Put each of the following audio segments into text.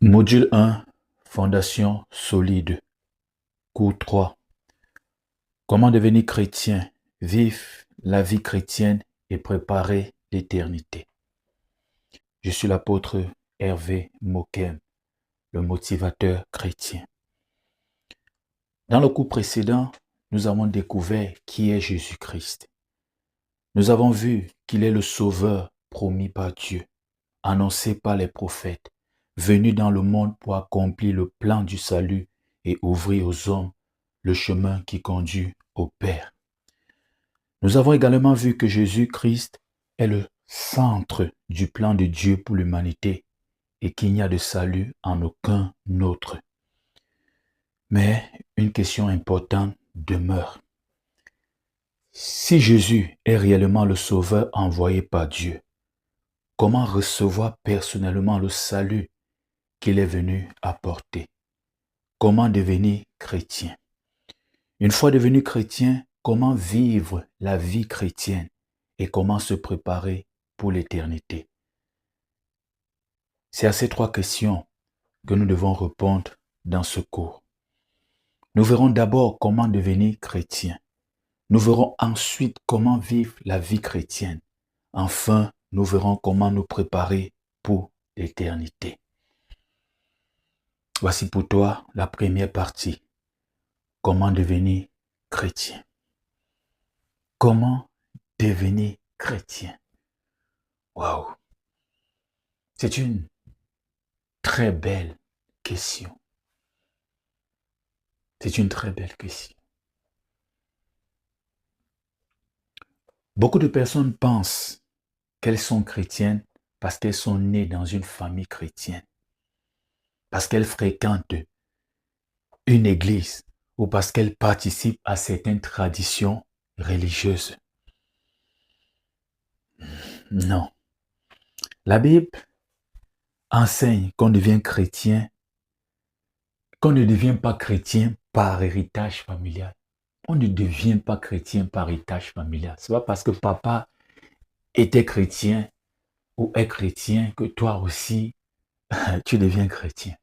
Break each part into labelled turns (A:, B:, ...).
A: Module 1, Fondation solide. Cours 3. Comment devenir chrétien, vivre la vie chrétienne et préparer l'éternité. Je suis l'apôtre Hervé Mokem, le motivateur chrétien. Dans le cours précédent, nous avons découvert qui est Jésus-Christ. Nous avons vu qu'il est le sauveur promis par Dieu, annoncé par les prophètes, venu dans le monde pour accomplir le plan du salut et ouvrir aux hommes le chemin qui conduit au Père. Nous avons également vu que Jésus-Christ est le centre du plan de Dieu pour l'humanité et qu'il n'y a de salut en aucun autre. Mais une question importante demeure. Si Jésus est réellement le sauveur envoyé par Dieu, comment recevoir personnellement le salut qu'il est venu apporter? Comment devenir chrétien? Une fois devenu chrétien, comment vivre la vie chrétienne et comment se préparer pour l'éternité? C'est à ces trois questions que nous devons répondre dans ce cours. Nous verrons d'abord comment devenir chrétien. Nous verrons ensuite comment vivre la vie chrétienne. Enfin, nous verrons comment nous préparer pour l'éternité. Voici pour toi la première partie. Comment devenir chrétien? Comment devenir chrétien? Waouh! C'est une très belle question. C'est une très belle question. Beaucoup de personnes pensent qu'elles sont chrétiennes parce qu'elles sont nées dans une famille chrétienne, parce qu'elles fréquentent une église ou parce qu'elles participent à certaines traditions religieuses. Non. La Bible enseigne qu'on devient chrétien, qu'on ne devient pas chrétien par héritage familial. On ne devient pas chrétien par héritage familial. Ce n'est pas parce que papa était chrétien ou est chrétien que toi aussi, tu deviens chrétien.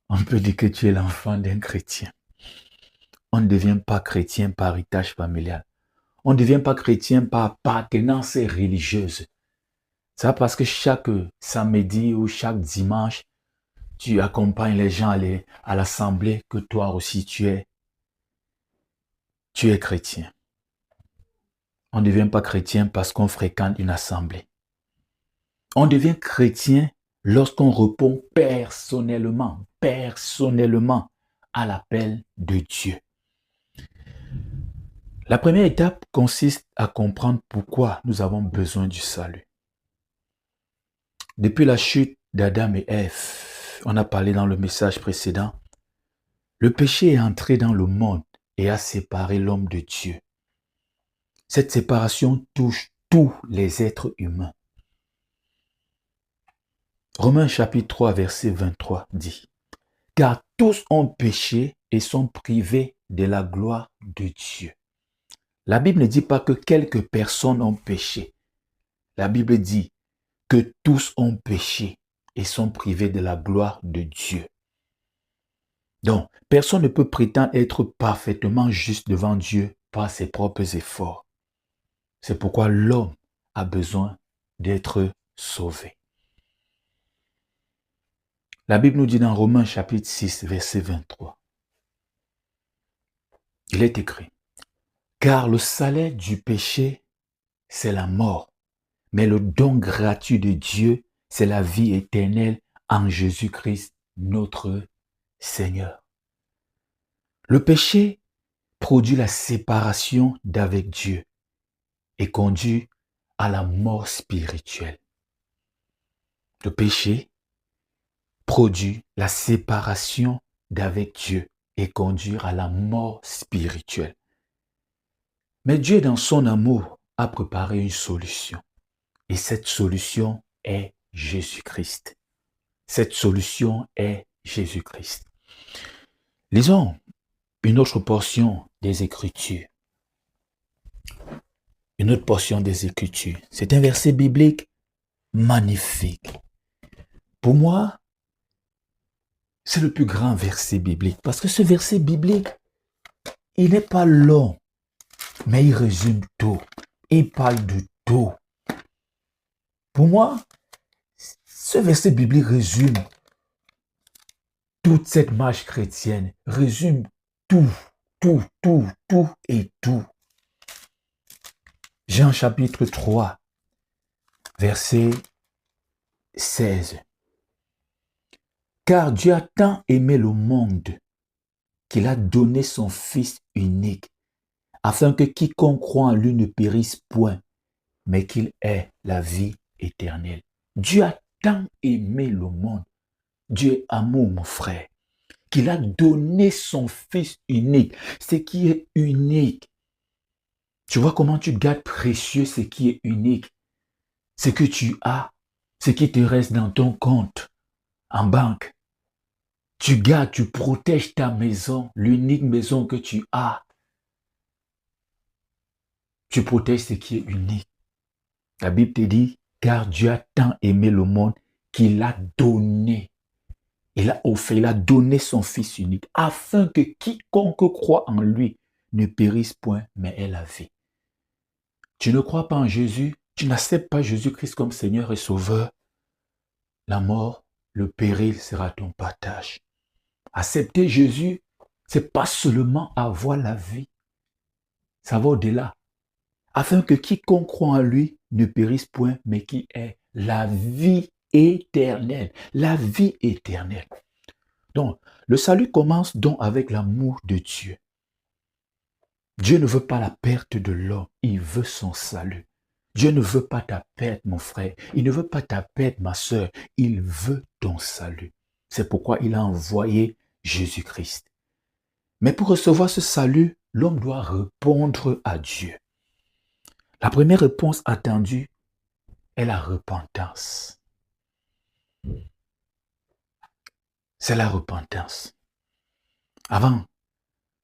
A: On peut dire que tu es l'enfant d'un chrétien. On ne devient pas chrétien par héritage familial. On ne devient pas chrétien par appartenance religieuse. C'est parce que chaque samedi ou chaque dimanche, tu accompagnes les gens à l'assemblée que toi aussi tu es chrétien. On ne devient pas chrétien parce qu'on fréquente une assemblée. On devient chrétien lorsqu'on répond personnellement à l'appel de Dieu. La première étape consiste à comprendre pourquoi nous avons besoin du salut. Depuis la chute d'Adam et Ève, on a parlé dans le message précédent, le péché est entré dans le monde et a séparé l'homme de Dieu. Cette séparation touche tous les êtres humains. Romains chapitre 3, verset 23 dit, « Car tous ont péché et sont privés de la gloire de Dieu. » La Bible ne dit pas que quelques personnes ont péché. La Bible dit que tous ont péché et sont privés de la gloire de Dieu. Donc, personne ne peut prétendre être parfaitement juste devant Dieu par ses propres efforts. C'est pourquoi l'homme a besoin d'être sauvé. La Bible nous dit dans Romains chapitre 6, verset 23. Il est écrit, « Car le salaire du péché, c'est la mort, mais le don gratuit de Dieu, c'est la vie éternelle en Jésus-Christ, notre Seigneur. » Le péché produit la séparation d'avec Dieu et conduit à la mort spirituelle. Le péché produit la séparation d'avec Dieu et conduire à la mort spirituelle. Mais Dieu, dans son amour, a préparé une solution. Et cette solution est Jésus-Christ. Cette solution est Jésus-Christ. Lisons une autre portion des Écritures. Une autre portion des Écritures. C'est un verset biblique magnifique. Pour moi, C'est le plus grand verset biblique. Parce que ce verset biblique, il n'est pas long, mais il résume tout. Il parle de tout. Pour moi, ce verset biblique résume toute cette marche chrétienne, résume tout, tout et tout. Jean chapitre 3, verset 16. Car Dieu a tant aimé le monde qu'il a donné son Fils unique, afin que quiconque croit en lui ne périsse point, mais qu'il ait la vie éternelle. Dieu a tant aimé le monde, Dieu est amour, mon frère, qu'il a donné son Fils unique, ce qui est unique. Tu vois comment tu gardes précieux ce qui est unique, ce que tu as, ce qui te reste dans ton compte en banque. Tu gardes, tu protèges ta maison, l'unique maison que tu as. Tu protèges ce qui est unique. La Bible te dit, car Dieu a tant aimé le monde qu'il a donné. Il a offert, il a donné son Fils unique, afin que quiconque croit en lui ne périsse point, mais ait la vie. Tu ne crois pas en Jésus, tu n'acceptes pas Jésus-Christ comme Seigneur et Sauveur. La mort, le péril sera ton partage. Accepter Jésus, c'est pas seulement avoir la vie, ça va au-delà. Afin que quiconque croit en lui ne périsse point, mais qui ait la vie éternelle. La vie éternelle. Donc, le salut commence donc avec l'amour de Dieu. Dieu ne veut pas la perte de l'homme, il veut son salut. Dieu ne veut pas ta perte, mon frère. Il ne veut pas ta perte, ma sœur. Il veut ton salut. C'est pourquoi il a envoyé Jésus-Christ. Mais pour recevoir ce salut, l'homme doit répondre à Dieu. La première réponse attendue est la repentance. C'est la repentance. Avant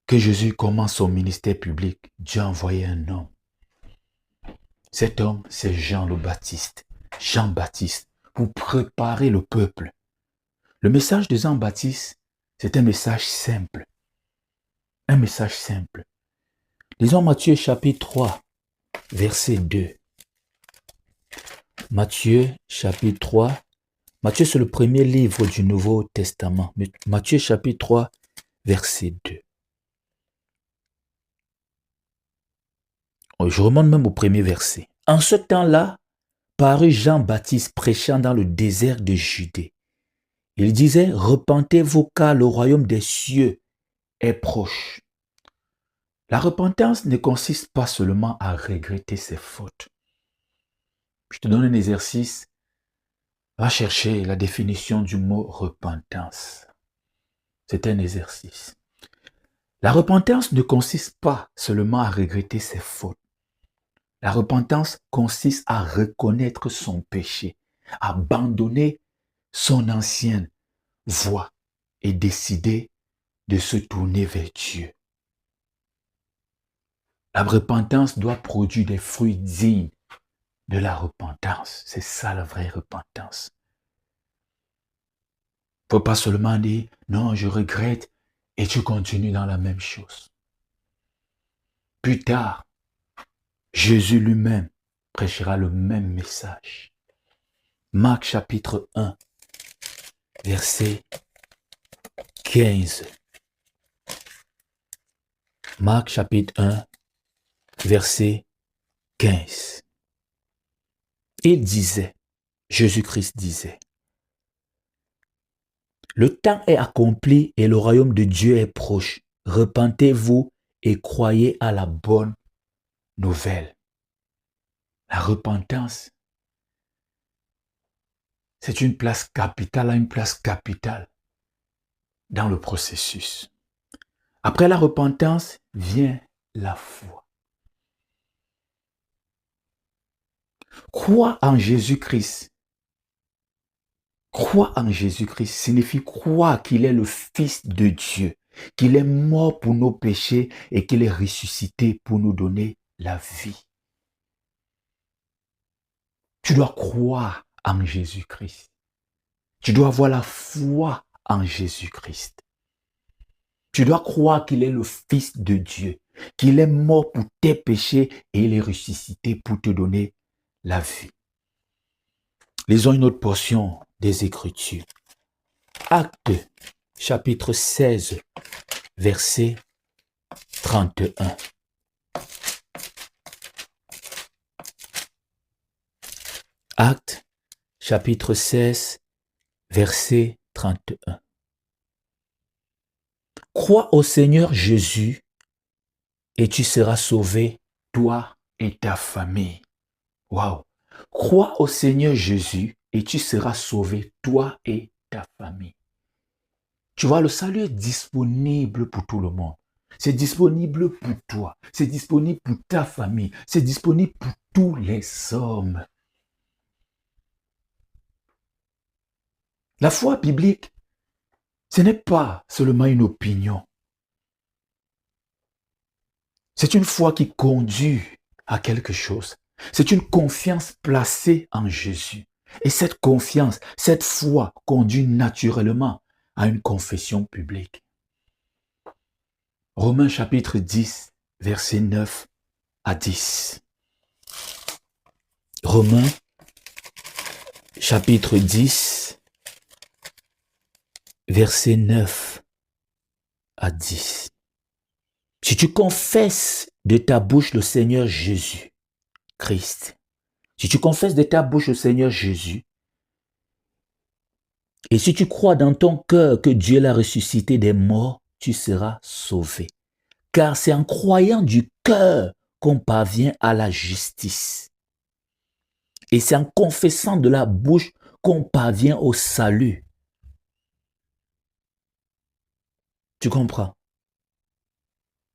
A: que Jésus commence son ministère public, Dieu a envoyé un homme. Cet homme, c'est Jean le Baptiste. Jean-Baptiste, pour préparer le peuple. Le message de Jean-Baptiste, c'est un message simple. Un message simple. Lisons Matthieu chapitre 3, verset 2. Matthieu chapitre 3. Matthieu, c'est le premier livre du Nouveau Testament. Matthieu chapitre 3, verset 2. Je remonte même au premier verset. En ce temps-là, parut Jean-Baptiste prêchant dans le désert de Judée. Il disait, repentez-vous car le royaume des cieux est proche. La repentance ne consiste pas seulement à regretter ses fautes. Je te donne un exercice. Va chercher la définition du mot repentance. C'est un exercice. La repentance ne consiste pas seulement à regretter ses fautes. La repentance consiste à reconnaître son péché, à abandonner son ancienne voie et décider de se tourner vers Dieu. La repentance doit produire des fruits dignes de la repentance. C'est ça la vraie repentance. Il ne faut pas seulement dire, non, je regrette, et tu continues dans la même chose. Plus tard, Jésus lui-même prêchera le même message. Marc chapitre 1, verset 15. Marc chapitre 1, verset 15. Il disait, Jésus-Christ disait, le temps est accompli et le royaume de Dieu est proche. Repentez-vous et croyez à la bonne nouvelle. La repentance, c'est une place capitale dans le processus. Après la repentance vient la foi. Croire en Jésus-Christ. Croire en Jésus-Christ signifie croire qu'il est le Fils de Dieu, qu'il est mort pour nos péchés et qu'il est ressuscité pour nous donner la vie. Tu dois croire en Jésus-Christ. Tu dois avoir la foi en Jésus-Christ. Tu dois croire qu'il est le Fils de Dieu, qu'il est mort pour tes péchés et il est ressuscité pour te donner la vie. Lisons une autre portion des Écritures. Actes, chapitre 16, verset 31. Actes, chapitre 16, verset 31. Crois au Seigneur Jésus et tu seras sauvé, toi et ta famille. Waouh! Crois au Seigneur Jésus et tu seras sauvé, toi et ta famille. Tu vois, le salut est disponible pour tout le monde. C'est disponible pour toi. C'est disponible pour ta famille. C'est disponible pour tous les hommes. La foi biblique, ce n'est pas seulement une opinion. C'est une foi qui conduit à quelque chose. C'est une confiance placée en Jésus. Et cette confiance, cette foi conduit naturellement à une confession publique. Romains chapitre 10, versets 9 à 10. Romains chapitre 10, versets 9 à 10. Si tu confesses de ta bouche le Seigneur Jésus, Christ, si tu confesses de ta bouche le Seigneur Jésus, et si tu crois dans ton cœur que Dieu l'a ressuscité des morts, tu seras sauvé. Car c'est en croyant du cœur qu'on parvient à la justice. Et c'est en confessant de la bouche qu'on parvient au salut. Tu comprends?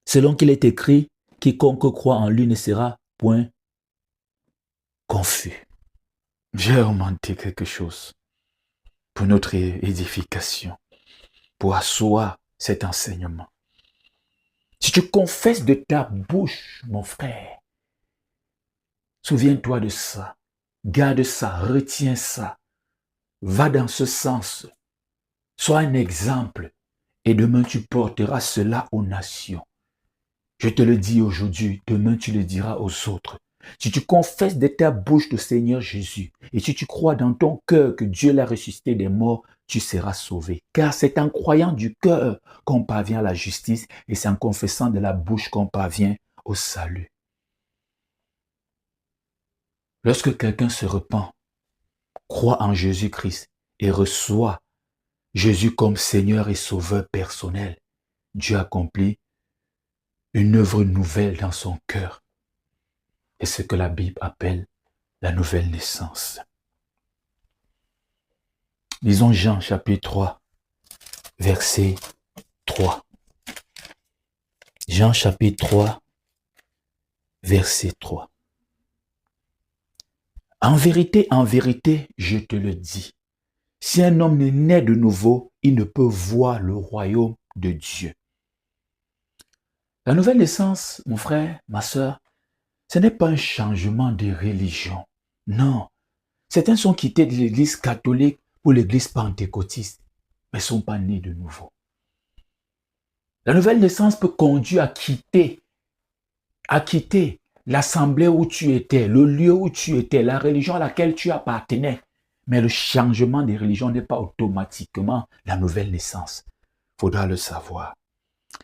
A: Selon qu'il est écrit, quiconque croit en lui ne sera point confus. J'ai remonté quelque chose pour notre édification, pour asseoir cet enseignement. Si tu confesses de ta bouche, mon frère, souviens-toi de ça, garde ça, retiens ça, va dans ce sens, sois un exemple et demain tu porteras cela aux nations. Je te le dis aujourd'hui, demain tu le diras aux autres. Si tu confesses de ta bouche le Seigneur Jésus et si tu crois dans ton cœur que Dieu l'a ressuscité des morts, tu seras sauvé. Car c'est en croyant du cœur qu'on parvient à la justice et c'est en confessant de la bouche qu'on parvient au salut. Lorsque quelqu'un se repent, croit en Jésus-Christ et reçoit Jésus comme Seigneur et Sauveur personnel, Dieu accomplit une œuvre nouvelle dans son cœur. Et ce que la Bible appelle la nouvelle naissance. Lisons Jean chapitre 3, verset 3. Jean chapitre 3, verset 3. En vérité, je te le dis, si un homme n'est né de nouveau, il ne peut voir le royaume de Dieu. La nouvelle naissance, mon frère, ma sœur, ce n'est pas un changement de religion. Non. Certains sont quittés de l'église catholique pour l'église pentecôtiste, mais ne sont pas nés de nouveau. La nouvelle naissance peut conduire à quitter l'assemblée où tu étais, le lieu où tu étais, la religion à laquelle tu appartenais. Mais le changement des religions n'est pas automatiquement la nouvelle naissance. Il faudra le savoir.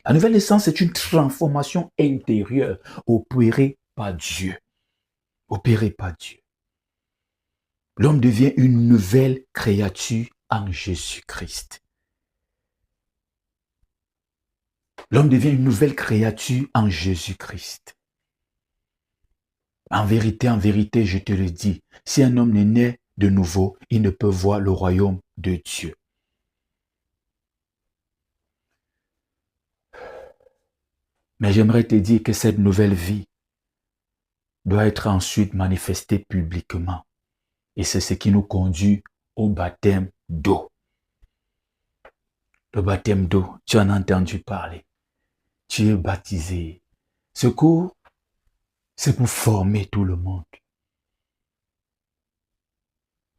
A: La nouvelle naissance, c'est une transformation intérieure opérée par Dieu. Opérée par Dieu. L'homme devient une nouvelle créature en Jésus-Christ. L'homme devient une nouvelle créature en Jésus-Christ. En vérité, je te le dis, si un homme n'est né de nouveau, il ne peut voir le royaume de Dieu. Mais j'aimerais te dire que cette nouvelle vie doit être ensuite manifestée publiquement. Et c'est ce qui nous conduit au baptême d'eau. Le baptême d'eau, tu en as entendu parler. Tu es baptisé. Ce cours, c'est pour former tout le monde.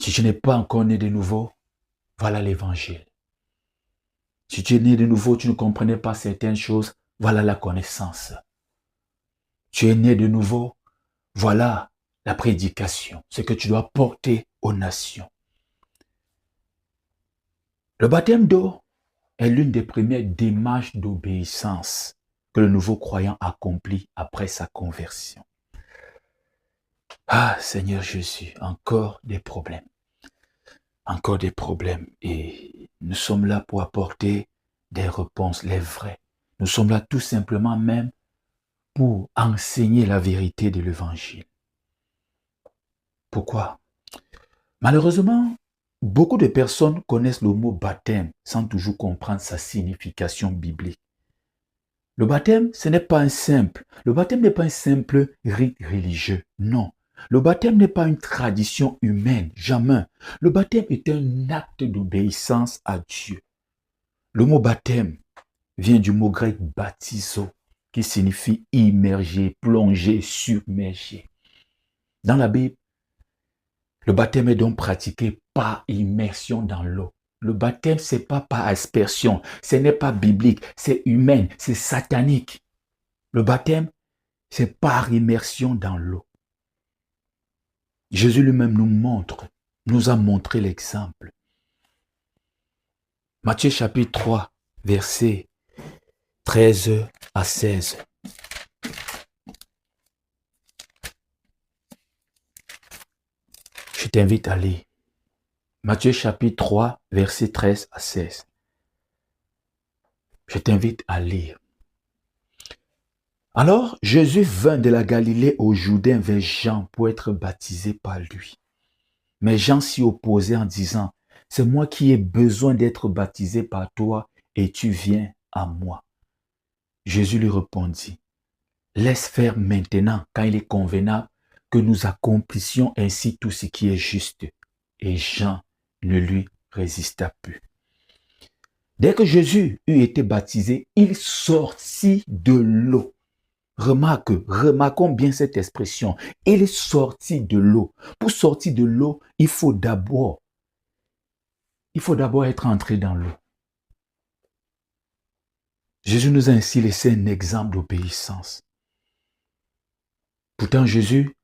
A: Si tu n'es pas encore né de nouveau, voilà l'évangile. Si tu es né de nouveau, tu ne comprenais pas certaines choses, voilà la connaissance. Tu es né de nouveau, voilà la prédication, ce que tu dois porter aux nations. Le baptême d'eau est l'une des premières démarches d'obéissance que le nouveau croyant accomplit après sa conversion. Ah, Seigneur Jésus, encore des problèmes. Encore des problèmes. Et nous sommes là pour apporter des réponses, les vraies. Nous sommes là tout simplement même pour enseigner la vérité de l'évangile. Pourquoi? Malheureusement, beaucoup de personnes connaissent le mot baptême sans toujours comprendre sa signification biblique. Le baptême, ce n'est pas le baptême n'est pas un simple rite religieux, non. Le baptême n'est pas une tradition humaine, jamais. Le baptême est un acte d'obéissance à Dieu. Le mot baptême vient du mot grec baptizo, qui signifie immerger, plonger, submerger. Dans la Bible, le baptême est donc pratiqué par immersion dans l'eau. Le baptême, ce n'est pas par aspersion, ce n'est pas biblique, c'est humain, c'est satanique. Le baptême, c'est par immersion dans l'eau. Jésus lui-même nous a montré l'exemple. Matthieu chapitre 3, versets 13 à 16. Je t'invite à lire. Matthieu chapitre 3, versets 13 à 16. Je t'invite à lire. Alors, Jésus vint de la Galilée au Jourdain vers Jean pour être baptisé par lui. Mais Jean s'y opposait en disant, « C'est moi qui ai besoin d'être baptisé par toi et tu viens à moi. » Jésus lui répondit, « Laisse faire maintenant, quand il est convenable, que nous accomplissions ainsi tout ce qui est juste. » Et Jean ne lui résista plus. Dès que Jésus eut été baptisé, il sortit de l'eau. Remarquons bien cette expression. Il est sorti de l'eau. Pour sortir de l'eau, il faut d'abord être entré dans l'eau. Jésus nous a ainsi laissé un exemple d'obéissance. Pourtant, Jésus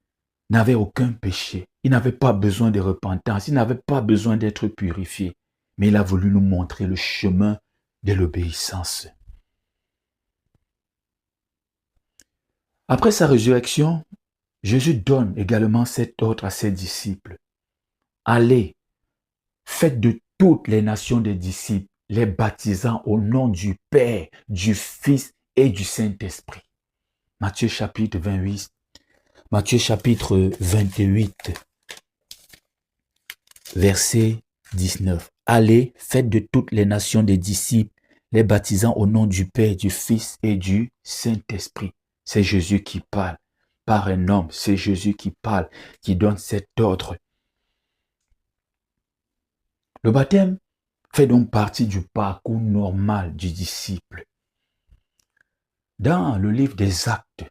A: n'avait aucun péché. Il n'avait pas besoin de repentance. Il n'avait pas besoin d'être purifié. Mais il a voulu nous montrer le chemin de l'obéissance. Après sa résurrection, Jésus donne également cet ordre à ses disciples. Allez, faites de toutes les nations des disciples, les baptisant au nom du Père, du Fils et du Saint-Esprit. Matthieu chapitre 28, verset 19. Allez, faites de toutes les nations des disciples, les baptisant au nom du Père, du Fils et du Saint-Esprit. C'est Jésus qui parle. Par un homme, c'est Jésus qui parle, qui donne cet ordre. Le baptême fait donc partie du parcours normal du disciple. Dans le livre des Actes,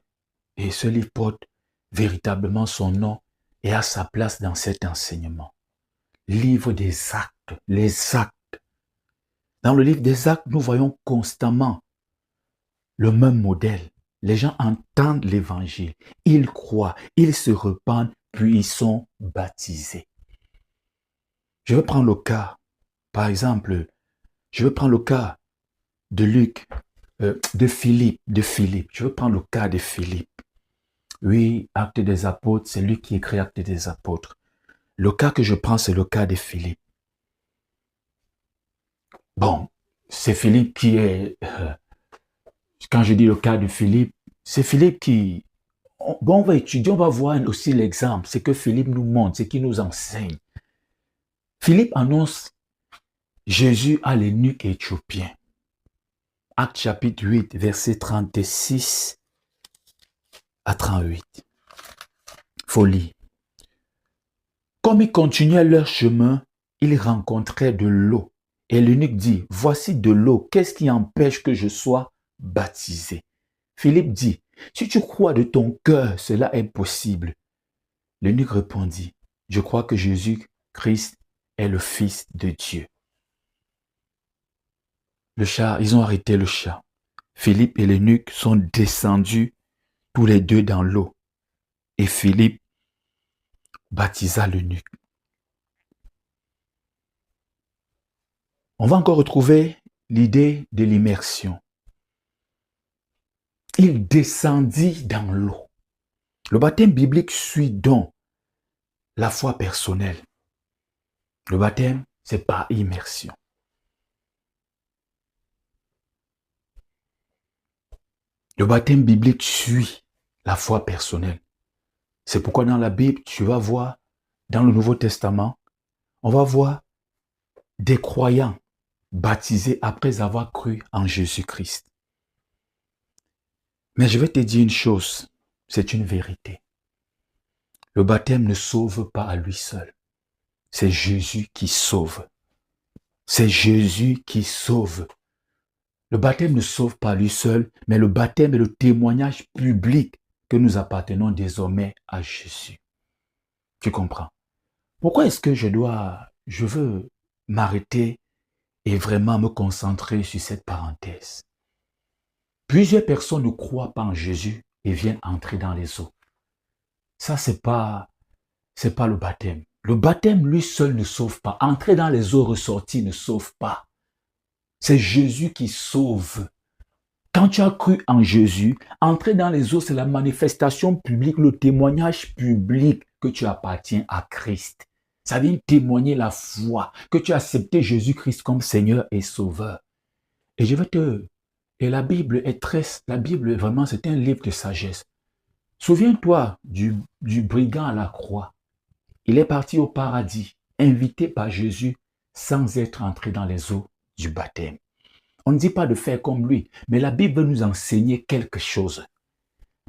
A: et ce livre porte véritablement son nom et a sa place dans cet enseignement. Livre des Actes, les Actes. Dans le livre des Actes, nous voyons constamment le même modèle. Les gens entendent l'évangile, ils croient, ils se repentent, puis ils sont baptisés. Je vais prendre le cas, par exemple, je vais prendre le cas de Luc, de Philippe. Je vais prendre le cas de Philippe. Oui, Actes des Apôtres, c'est lui qui écrit Actes des Apôtres. Le cas que je prends, c'est le cas de Philippe. Bon, c'est Philippe qui est... quand je dis le cas de Philippe, c'est Philippe qui... Bon, on va étudier, on va voir aussi l'exemple, c'est que Philippe nous montre, c'est qu'il nous enseigne. Philippe annonce Jésus à l'eunuque éthiopien. Acte chapitre 8, verset 36 à 38. Folie. Comme ils continuaient leur chemin, ils rencontraient de l'eau. Et l'eunuque dit, voici de l'eau, qu'est-ce qui empêche que je sois baptisé? Philippe dit, si tu crois de ton cœur, cela est possible. L'eunuque répondit, je crois que Jésus-Christ est le Fils de Dieu. Le chat, ils ont arrêté le chat. Philippe et l'eunuque sont descendus tous les deux dans l'eau. Et Philippe baptisa l'eunuque. On va encore retrouver l'idée de l'immersion. Il descendit dans l'eau. Le baptême biblique suit donc la foi personnelle. Le baptême, c'est par immersion. Le baptême biblique suit la foi personnelle. C'est pourquoi dans la Bible, tu vas voir, dans le Nouveau Testament, on va voir des croyants baptisés après avoir cru en Jésus-Christ. Mais je vais te dire une chose, c'est une vérité. Le baptême ne sauve pas à lui seul. C'est Jésus qui sauve. C'est Jésus qui sauve. Le baptême ne sauve pas à lui seul, mais le baptême est le témoignage public que nous appartenons désormais à Jésus. Tu comprends? Pourquoi est-ce que je veux m'arrêter et vraiment me concentrer sur cette parenthèse? Plusieurs personnes ne croient pas en Jésus et viennent entrer dans les eaux. Ça, c'est pas le baptême. Le baptême, lui seul, ne sauve pas. Entrer dans les eaux ressorties ne sauve pas. C'est Jésus qui sauve. Quand tu as cru en Jésus, entrer dans les eaux, c'est la manifestation publique, le témoignage public que tu appartiens à Christ. Ça vient témoigner la foi, que tu as accepté Jésus-Christ comme Seigneur et Sauveur. Et la Bible vraiment, c'est un livre de sagesse. Souviens-toi du brigand à la croix. Il est parti au paradis, invité par Jésus, sans être entré dans les eaux du baptême. On ne dit pas de faire comme lui, mais la Bible veut nous enseigner quelque chose.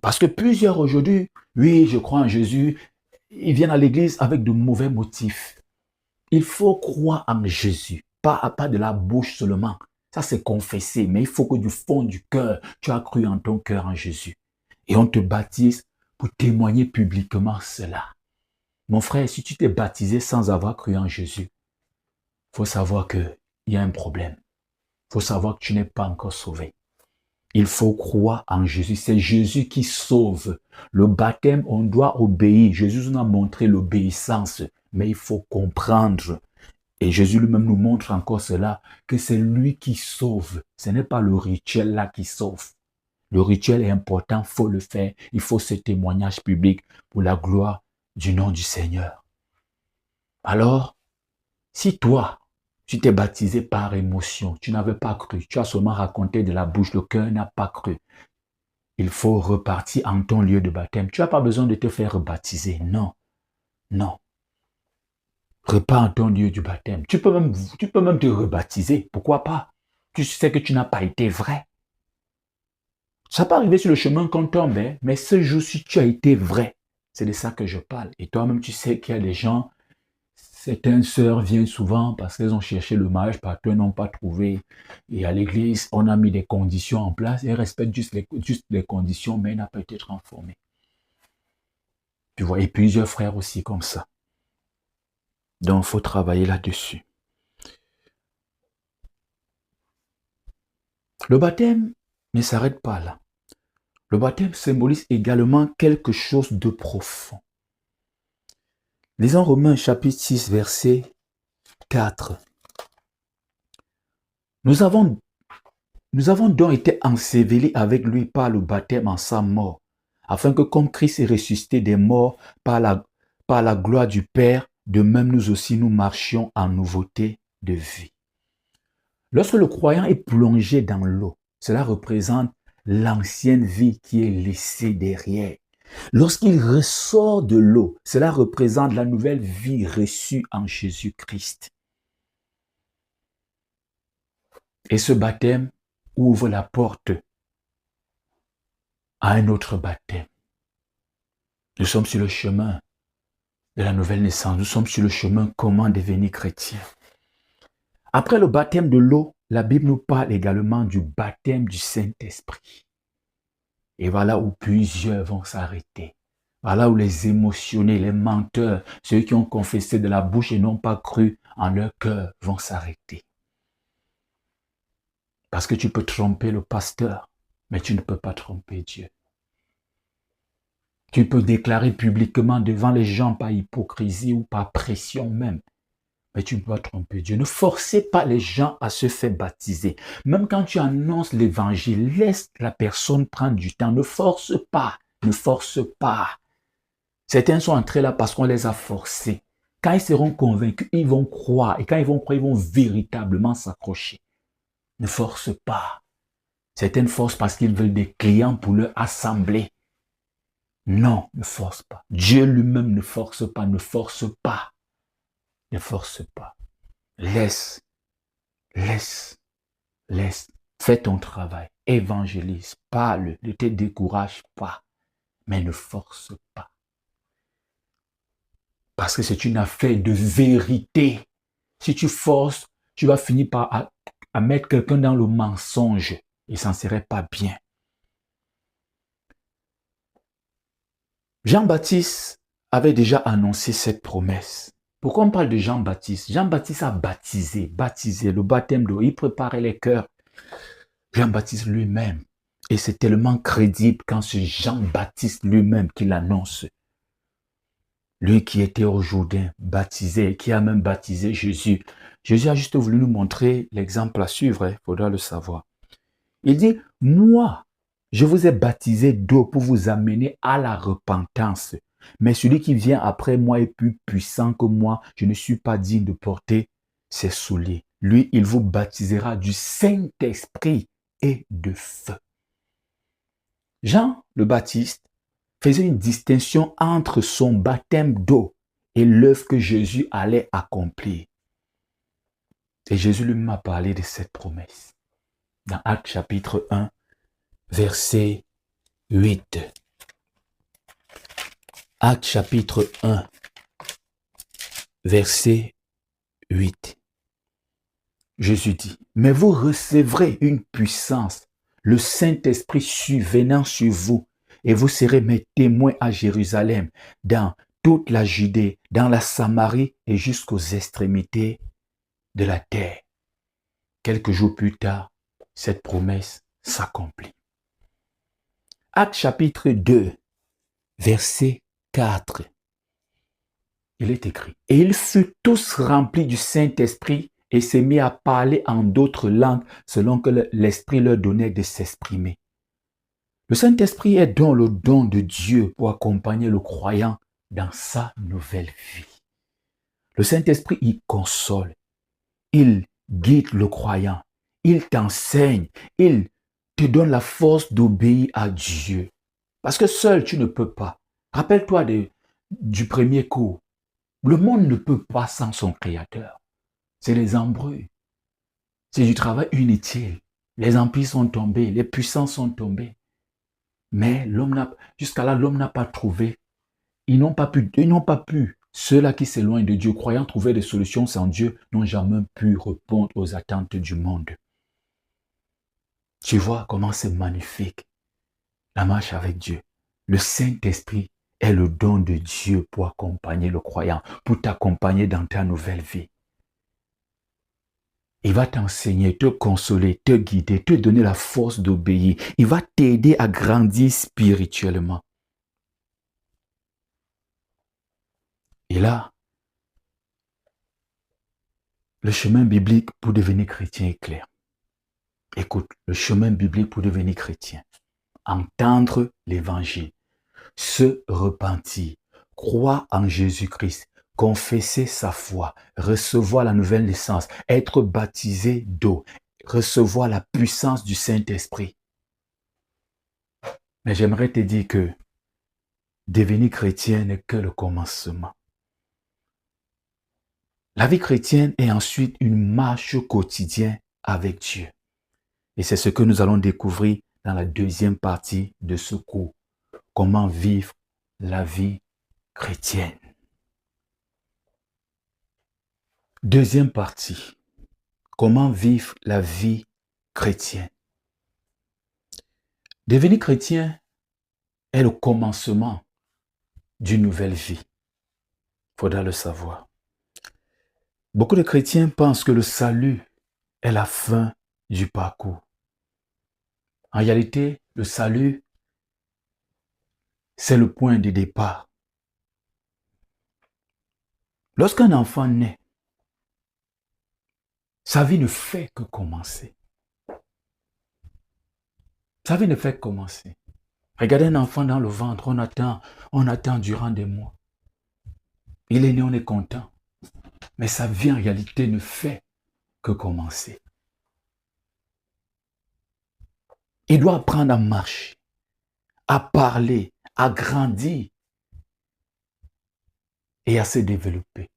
A: Parce que plusieurs aujourd'hui, oui, je crois en Jésus, ils viennent à l'église avec de mauvais motifs. Il faut croire en Jésus, pas de la bouche seulement. Ça, c'est confessé, mais il faut que du fond du cœur, tu as cru en ton cœur en Jésus. Et on te baptise pour témoigner publiquement cela. Mon frère, si tu t'es baptisé sans avoir cru en Jésus, il faut savoir qu'il y a un problème. Il faut savoir que tu n'es pas encore sauvé. Il faut croire en Jésus. C'est Jésus qui sauve. Le baptême, on doit obéir. Jésus nous a montré l'obéissance, mais il faut comprendre. Et Jésus lui-même nous montre encore cela, que c'est lui qui sauve. Ce n'est pas le rituel là qui sauve. Le rituel est important, il faut le faire. Il faut ce témoignage public pour la gloire du nom du Seigneur. Alors, si toi, tu t'es baptisé par émotion, tu n'avais pas cru, tu as seulement raconté de la bouche, le cœur n'a pas cru. Il faut repartir en ton lieu de baptême. Tu n'as pas besoin de te faire rebaptiser. Non, non. Repars en ton lieu du baptême. Tu peux même te rebaptiser. Pourquoi pas? Tu sais que tu n'as pas été vrai. Ça peut arriver sur le chemin qu'on tombe, hein, mais ce jour-ci, tu as été vrai. C'est de ça que je parle. Et toi-même, tu sais qu'il y a des gens, certaines sœurs viennent souvent parce qu'elles ont cherché le mariage partout, elles n'ont pas trouvé. Et à l'église, on a mis des conditions en place. Elles respectent juste les conditions, mais elles n'ont pas été transformées. Tu vois, et plusieurs frères aussi comme ça. Donc, il faut travailler là-dessus. Le baptême ne s'arrête pas là. Le baptême symbolise également quelque chose de profond. Lisons Romains chapitre 6, verset 4. Nous avons donc été ensevelis avec lui par le baptême en sa mort, afin que comme Christ est ressuscité des morts par la gloire du Père, de même nous aussi nous marchions en nouveauté de vie. Lorsque le croyant est plongé dans l'eau, cela représente l'ancienne vie qui est laissée derrière. Lorsqu'il ressort de l'eau, cela représente la nouvelle vie reçue en Jésus-Christ. Et ce baptême ouvre la porte à un autre baptême. Nous sommes sur le chemin de la nouvelle naissance. Nous sommes sur le chemin comment devenir chrétien. Après le baptême de l'eau, la Bible nous parle également du baptême du Saint-Esprit. Et voilà où plusieurs vont s'arrêter. Voilà où les émotionnés, les menteurs, ceux qui ont confessé de la bouche et n'ont pas cru en leur cœur vont s'arrêter. Parce que tu peux tromper le pasteur, mais tu ne peux pas tromper Dieu. Tu peux déclarer publiquement devant les gens par hypocrisie ou par pression même, mais tu ne peux pas tromper Dieu. Ne forcez pas les gens à se faire baptiser. Même quand tu annonces l'évangile, laisse la personne prendre du temps. Ne force pas. Ne force pas. Certains sont entrés là parce qu'on les a forcés. Quand ils seront convaincus, ils vont croire. Et quand ils vont croire, ils vont véritablement s'accrocher. Ne force pas. Certaines forcent parce qu'ils veulent des clients pour leur assemblée. Non, ne force pas. Dieu lui-même ne force pas. Ne force pas. Ne force pas. Laisse. Fais ton travail. Évangélise. Parle. Ne te décourage pas. Mais ne force pas. Parce que c'est une affaire de vérité. Si tu forces, tu vas finir par à mettre quelqu'un dans le mensonge. Et ça ne serait pas bien. Jean-Baptiste avait déjà annoncé cette promesse. Pourquoi on parle de Jean-Baptiste? Jean-Baptiste a baptisé, le baptême d'eau. Il préparait les cœurs. Jean-Baptiste lui-même. Et c'est tellement crédible quand c'est Jean-Baptiste lui-même qui l'annonce. Lui qui était au Jourdain, baptisé, qui a même baptisé Jésus. Jésus a juste voulu nous montrer l'exemple à suivre, il faudra le savoir. Il dit, moi, je vous ai baptisé d'eau pour vous amener à la repentance. Mais celui qui vient après moi est plus puissant que moi. Je ne suis pas digne de porter ses souliers. Lui, il vous baptisera du Saint-Esprit et de feu. Jean le Baptiste faisait une distinction entre son baptême d'eau et l'œuvre que Jésus allait accomplir. Et Jésus lui m'a parlé de cette promesse. Dans Actes chapitre 1, verset 8. Actes chapitre 1, verset 8. Jésus dit, mais vous recevrez une puissance, le Saint-Esprit survenant sur vous, et vous serez mes témoins à Jérusalem, dans toute la Judée, dans la Samarie et jusqu'aux extrémités de la terre. Quelques jours plus tard, cette promesse s'accomplit. Actes chapitre 2, verset 4. Il est écrit, et ils furent tous remplis du Saint-Esprit et se mit à parler en d'autres langues selon que l'Esprit leur donnait de s'exprimer. Le Saint-Esprit est donc le don de Dieu pour accompagner le croyant dans sa nouvelle vie. Le Saint-Esprit, il console, il guide le croyant, il t'enseigne, il te donne la force d'obéir à Dieu. Parce que seul, tu ne peux pas. Rappelle-toi du premier cours. Le monde ne peut pas sans son Créateur. C'est les embrouilles. C'est du travail inutile. Les empires sont tombés, les puissances sont tombés. Mais jusqu'à là, l'homme n'a pas trouvé. Ils n'ont pas pu. Ceux-là qui s'éloignent de Dieu, croyant trouver des solutions sans Dieu, n'ont jamais pu répondre aux attentes du monde. Tu vois comment c'est magnifique, la marche avec Dieu. Le Saint-Esprit est le don de Dieu pour accompagner le croyant, pour t'accompagner dans ta nouvelle vie. Il va t'enseigner, te consoler, te guider, te donner la force d'obéir. Il va t'aider à grandir spirituellement. Et là, le chemin biblique pour devenir chrétien est clair. Écoute, le chemin biblique pour devenir chrétien. Entendre l'évangile, se repentir, croire en Jésus-Christ, confesser sa foi, recevoir la nouvelle naissance, être baptisé d'eau, recevoir la puissance du Saint-Esprit. Mais j'aimerais te dire que devenir chrétien n'est que le commencement. La vie chrétienne est ensuite une marche quotidienne avec Dieu. Et c'est ce que nous allons découvrir dans la deuxième partie de ce cours. Comment vivre la vie chrétienne. Deuxième partie. Comment vivre la vie chrétienne. Devenir chrétien est le commencement d'une nouvelle vie. Il faudra le savoir. Beaucoup de chrétiens pensent que le salut est la fin du parcours. En réalité, le salut, c'est le point de départ. Lorsqu'un enfant naît, sa vie ne fait que commencer. Sa vie ne fait que commencer. Regardez un enfant dans le ventre, on attend durant des mois. Il est né, on est content. Mais sa vie en réalité ne fait que commencer. Il doit apprendre à marcher, à parler, à grandir et à se développer.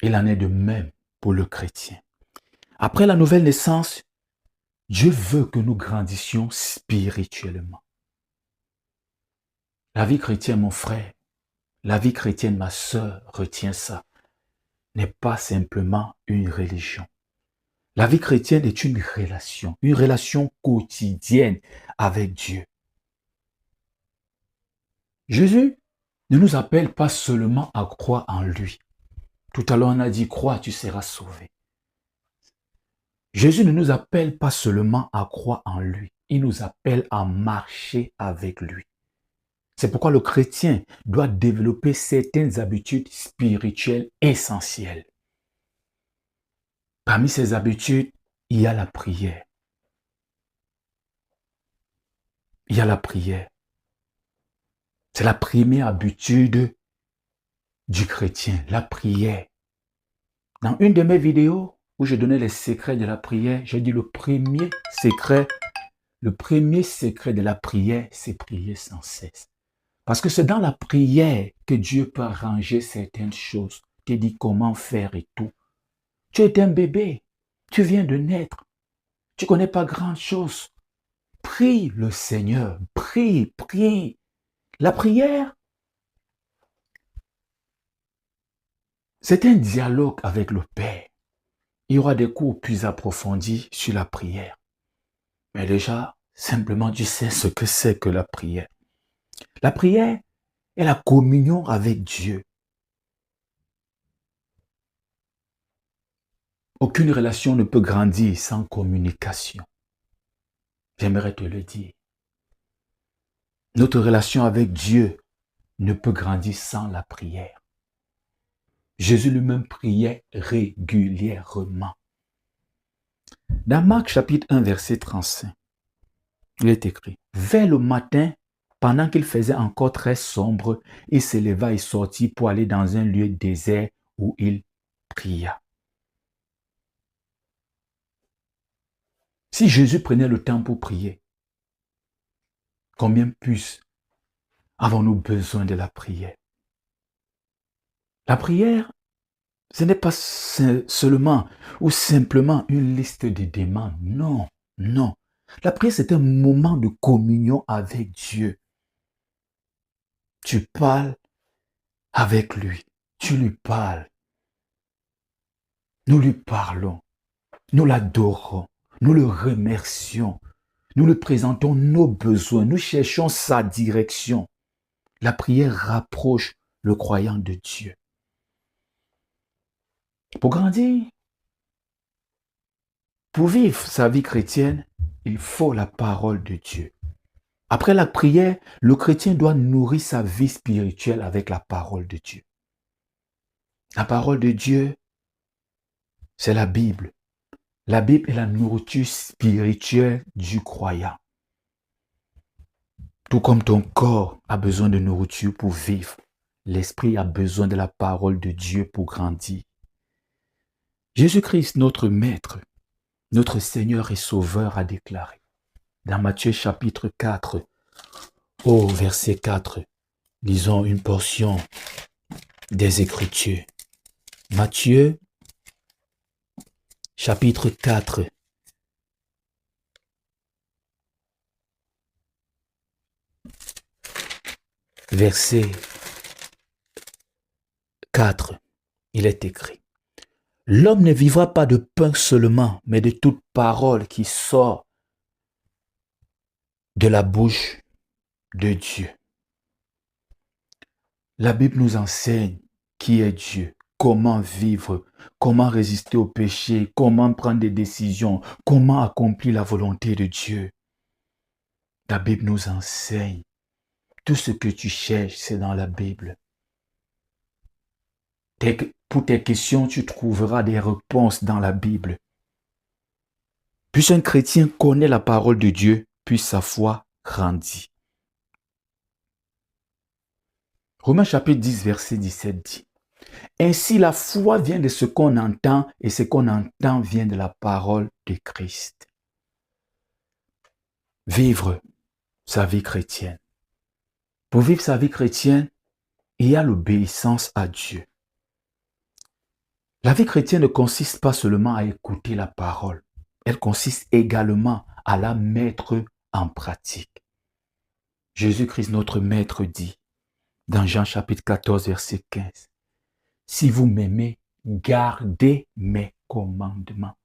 A: Il en est de même pour le chrétien. Après la nouvelle naissance, Dieu veut que nous grandissions spirituellement. La vie chrétienne, mon frère, la vie chrétienne, ma sœur, retiens ça, n'est pas simplement une religion. La vie chrétienne est une relation quotidienne avec Dieu. Jésus ne nous appelle pas seulement à croire en lui. Tout à l'heure, on a dit, crois, tu seras sauvé. Jésus ne nous appelle pas seulement à croire en lui. Il nous appelle à marcher avec lui. C'est pourquoi le chrétien doit développer certaines habitudes spirituelles essentielles. Parmi ces habitudes, il y a la prière. Il y a la prière. C'est la première habitude du chrétien, la prière. Dans une de mes vidéos où je donnais les secrets de la prière, j'ai dit le premier secret de la prière, c'est prier sans cesse. Parce que c'est dans la prière que Dieu peut arranger certaines choses, te dit comment faire et tout. Tu es un bébé, tu viens de naître, tu ne connais pas grand-chose. Prie le Seigneur, prie. La prière, c'est un dialogue avec le Père. Il y aura des cours plus approfondis sur la prière. Mais déjà, simplement, tu sais ce que c'est que la prière. La prière est la communion avec Dieu. Aucune relation ne peut grandir sans communication. J'aimerais te le dire. Notre relation avec Dieu ne peut grandir sans la prière. Jésus lui-même priait régulièrement. Dans Marc chapitre 1, verset 35, il est écrit, « Vers le matin, pendant qu'il faisait encore très sombre, il se leva et sortit pour aller dans un lieu désert où il pria. » Si Jésus prenait le temps pour prier, combien plus avons-nous besoin de la prière? La prière, ce n'est pas seulement ou simplement une liste de demandes. Non. La prière, c'est un moment de communion avec Dieu. Tu parles avec lui. Tu lui parles. Nous lui parlons. Nous l'adorons. Nous le remercions. Nous le présentons nos besoins. Nous cherchons sa direction. La prière rapproche le croyant de Dieu. Pour grandir, pour vivre sa vie chrétienne, il faut la parole de Dieu. Après la prière, le chrétien doit nourrir sa vie spirituelle avec la parole de Dieu. La parole de Dieu, c'est la Bible. La Bible est la nourriture spirituelle du croyant. Tout comme ton corps a besoin de nourriture pour vivre, l'esprit a besoin de la parole de Dieu pour grandir. Jésus-Christ, notre Maître, notre Seigneur et Sauveur, a déclaré dans Matthieu chapitre 4, au verset 4, lisons une portion des Écritures. Matthieu chapitre 4, verset 4, il est écrit, « L'homme ne vivra pas de pain seulement, mais de toute parole qui sort de la bouche de Dieu. » La Bible nous enseigne qui est Dieu, comment vivre, résister au péché, comment prendre des décisions, comment accomplir la volonté de Dieu. La Bible nous enseigne. Tout ce que tu cherches, c'est dans la Bible. Pour tes questions, tu trouveras des réponses dans la Bible. Plus un chrétien connaît la parole de Dieu, plus sa foi grandit. Romains chapitre 10, verset 17 dit: Ainsi la foi vient de ce qu'on entend, et ce qu'on entend vient de la parole de Christ. Vivre sa vie chrétienne. Pour vivre sa vie chrétienne, il y a l'obéissance à Dieu. La vie chrétienne ne consiste pas seulement à écouter la parole, elle consiste également à la mettre en pratique. Jésus-Christ, notre Maître, dit dans Jean chapitre 14, verset 15, « Si vous m'aimez, gardez mes commandements. »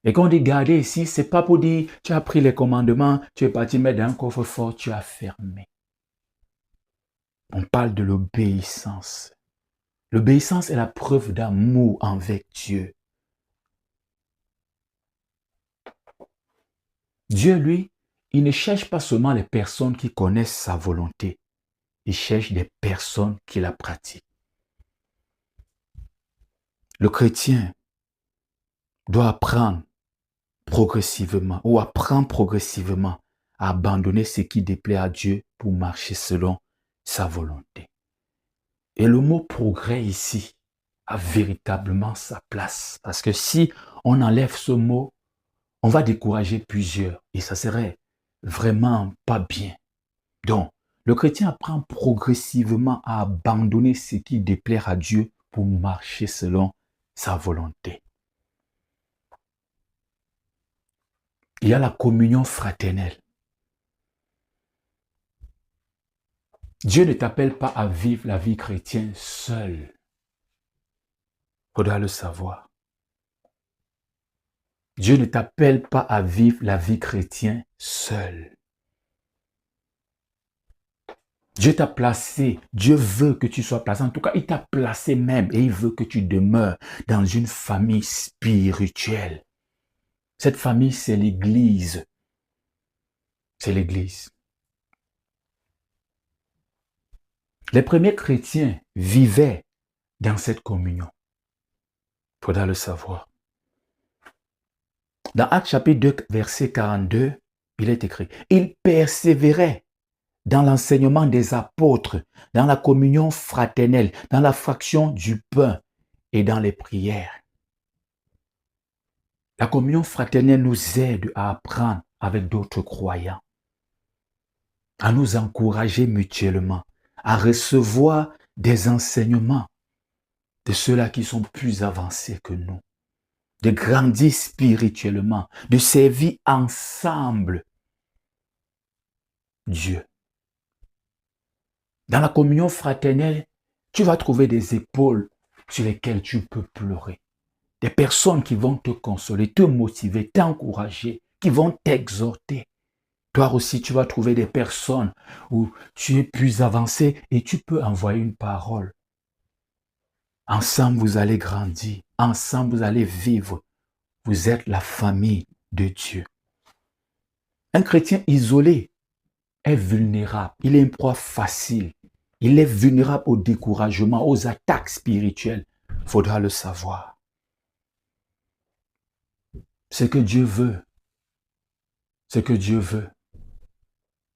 A: Et quand on dit garder ici, ce n'est pas pour dire tu as pris les commandements, tu es parti mettre dans un coffre-fort, tu as fermé. On parle de l'obéissance. L'obéissance est la preuve d'amour envers Dieu. Dieu, lui, il ne cherche pas seulement les personnes qui connaissent sa volonté. Il cherche des personnes qui la pratiquent. Le chrétien doit apprendre progressivement à abandonner ce qui déplaît à Dieu pour marcher selon sa volonté. Et le mot progrès ici a véritablement sa place. Parce que si on enlève ce mot, on va décourager plusieurs. Et ça serait vraiment pas bien. Donc, le chrétien apprend progressivement à abandonner ce qui déplaît à Dieu pour marcher selon sa volonté. Il y a la communion fraternelle. Dieu ne t'appelle pas à vivre la vie chrétienne seul. Il faudra le savoir. Dieu ne t'appelle pas à vivre la vie chrétienne seul. Dieu t'a placé, Dieu veut que tu sois placé. En tout cas, il t'a placé même et il veut que tu demeures dans une famille spirituelle. Cette famille, c'est l'Église. C'est l'Église. Les premiers chrétiens vivaient dans cette communion. Il faudra le savoir. Dans Actes chapitre 2, verset 42, il est écrit: « Ils persévéraient dans l'enseignement des apôtres, dans la communion fraternelle, dans la fraction du pain et dans les prières. » La communion fraternelle nous aide à apprendre avec d'autres croyants, à nous encourager mutuellement, à recevoir des enseignements de ceux-là qui sont plus avancés que nous, de grandir spirituellement, de servir ensemble Dieu. Dans la communion fraternelle, tu vas trouver des épaules sur lesquelles tu peux pleurer. Des personnes qui vont te consoler, te motiver, t'encourager, qui vont t'exhorter. Toi aussi, tu vas trouver des personnes où tu es plus avancé et tu peux envoyer une parole. Ensemble, vous allez grandir. Ensemble, vous allez vivre. Vous êtes la famille de Dieu. Un chrétien isolé est vulnérable. Il est une proie facile. Il est vulnérable au découragement, aux attaques spirituelles. Il faudra le savoir. Ce que Dieu veut,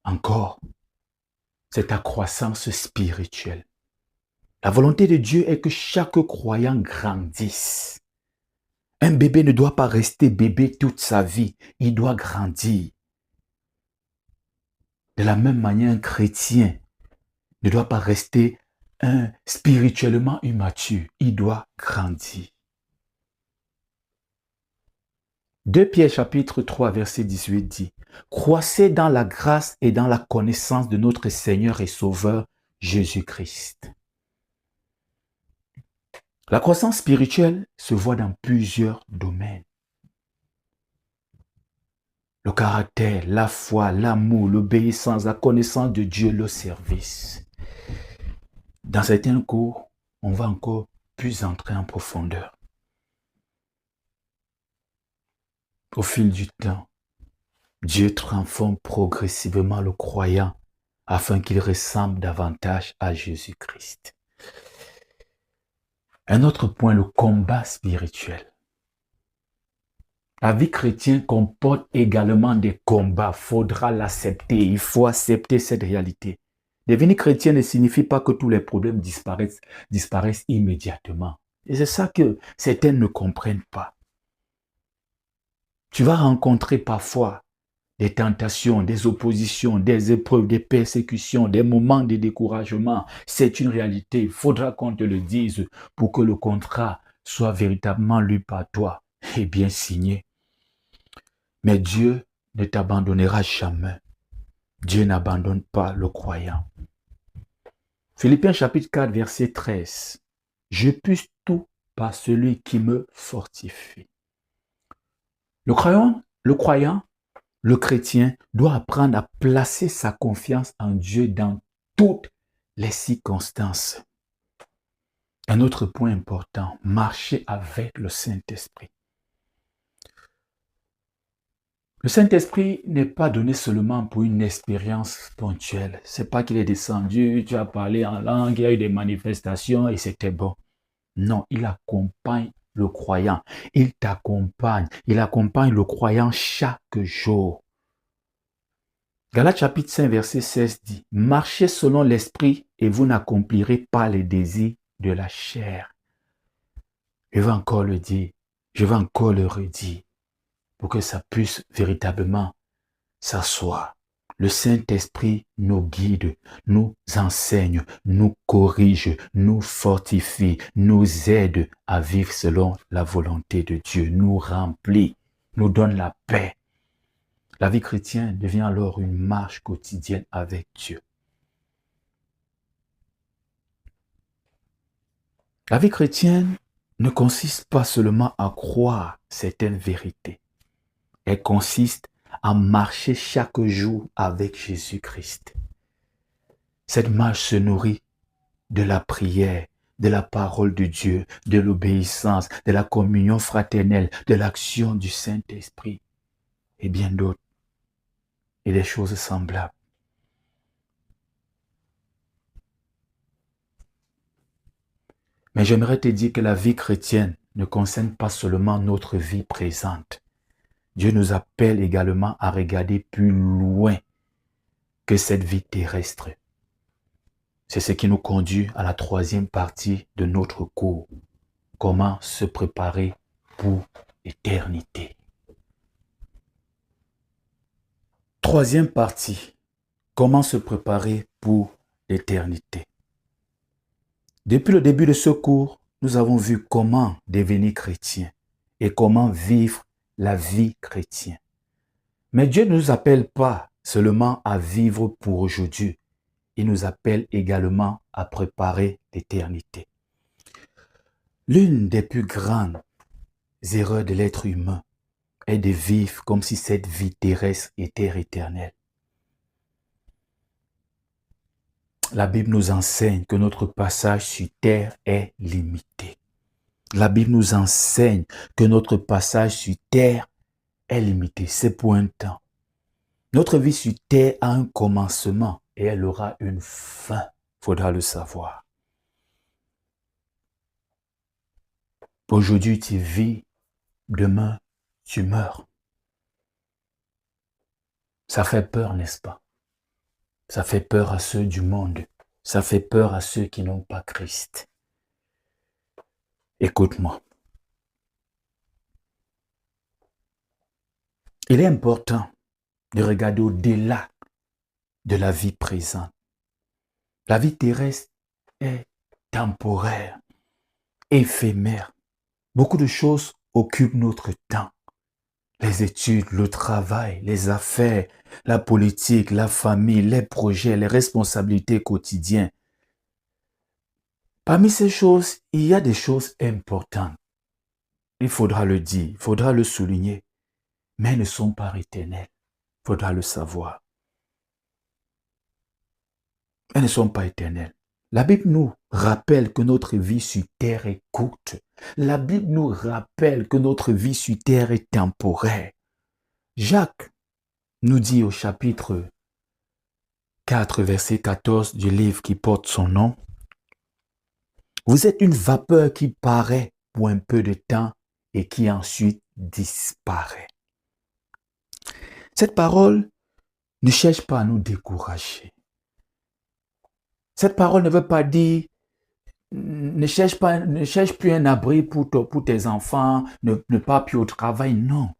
A: encore, c'est ta croissance spirituelle. La volonté de Dieu est que chaque croyant grandisse. Un bébé ne doit pas rester bébé toute sa vie. Il doit grandir. De la même manière, un chrétien ne doit pas rester spirituellement immature. Il doit grandir. 2 Pierre chapitre 3 verset 18 dit: « Croissez dans la grâce et dans la connaissance de notre Seigneur et Sauveur Jésus-Christ. » La croissance spirituelle se voit dans plusieurs domaines. Le caractère, la foi, l'amour, l'obéissance, la connaissance de Dieu, le service. Dans certains cours, on va encore plus entrer en profondeur. Au fil du temps, Dieu transforme progressivement le croyant afin qu'il ressemble davantage à Jésus-Christ. Un autre point, le combat spirituel. La vie chrétienne comporte également des combats. Il faudra l'accepter. Il faut accepter cette réalité. Devenir chrétien ne signifie pas que tous les problèmes disparaissent immédiatement. Et c'est ça que certains ne comprennent pas. Tu vas rencontrer parfois des tentations, des oppositions, des épreuves, des persécutions, des moments de découragement. C'est une réalité. Il faudra qu'on te le dise pour que le contrat soit véritablement lu par toi et bien signé. Mais Dieu ne t'abandonnera jamais. Dieu n'abandonne pas le croyant. Philippiens chapitre 4, verset 13. Je puisse tout par celui qui me fortifie. Le croyant, le chrétien doit apprendre à placer sa confiance en Dieu dans toutes les circonstances. Un autre point important, marcher avec le Saint-Esprit. Le Saint-Esprit n'est pas donné seulement pour une expérience ponctuelle. C'est pas qu'il est descendu, tu as parlé en langue, il y a eu des manifestations et c'était bon. Non, il accompagne le croyant. Il t'accompagne. Il accompagne le croyant chaque jour. Galates chapitre 5, verset 16 dit, « Marchez selon l'esprit et vous n'accomplirez pas les désirs de la chair. » Je vais encore le dire, je vais encore le redire, pour que ça puisse véritablement s'asseoir. Le Saint-Esprit nous guide, nous enseigne, nous corrige, nous fortifie, nous aide à vivre selon la volonté de Dieu, nous remplit, nous donne la paix. La vie chrétienne devient alors une marche quotidienne avec Dieu. La vie chrétienne ne consiste pas seulement à croire certaines vérités. Elle consiste à marcher chaque jour avec Jésus-Christ. Cette marche se nourrit de la prière, de la parole de Dieu, de l'obéissance, de la communion fraternelle, de l'action du Saint-Esprit et bien d'autres. Et des choses semblables. Mais j'aimerais te dire que la vie chrétienne ne concerne pas seulement notre vie présente. Dieu nous appelle également à regarder plus loin que cette vie terrestre. C'est ce qui nous conduit à la troisième partie de notre cours. Comment se préparer pour l'éternité. Troisième partie. Comment se préparer pour l'éternité. Depuis le début de ce cours, nous avons vu comment devenir chrétien et comment vivre la vie chrétienne. Mais Dieu ne nous appelle pas seulement à vivre pour aujourd'hui. Il nous appelle également à préparer l'éternité. L'une des plus grandes erreurs de l'être humain est de vivre comme si cette vie terrestre était éternelle. La Bible nous enseigne que notre passage sur terre est limité. La Bible nous enseigne que notre passage sur terre est limité. C'est pour un temps. Notre vie sur terre a un commencement et elle aura une fin. Il faudra le savoir. Aujourd'hui, tu vis, demain, tu meurs. Ça fait peur, n'est-ce pas? Ça fait peur à ceux du monde. Ça fait peur à ceux qui n'ont pas Christ. Écoute-moi. Il est important de regarder au-delà de la vie présente. La vie terrestre est temporaire, éphémère. Beaucoup de choses occupent notre temps. Les études, le travail, les affaires, la politique, la famille, les projets, les responsabilités quotidiennes. Parmi ces choses, il y a des choses importantes. Il faudra le dire, il faudra le souligner, mais elles ne sont pas éternelles. Il faudra le savoir. Elles ne sont pas éternelles. La Bible nous rappelle que notre vie sur terre est courte. La Bible nous rappelle que notre vie sur terre est temporaire. Jacques, nous dit au chapitre 4, verset 14 du livre qui porte son nom, « Vous êtes une vapeur qui paraît pour un peu de temps et qui ensuite disparaît. » Cette parole ne cherche pas à nous décourager. Cette parole ne veut pas dire ne cherche plus un abri pour tes enfants, ne pas plus au travail. Non.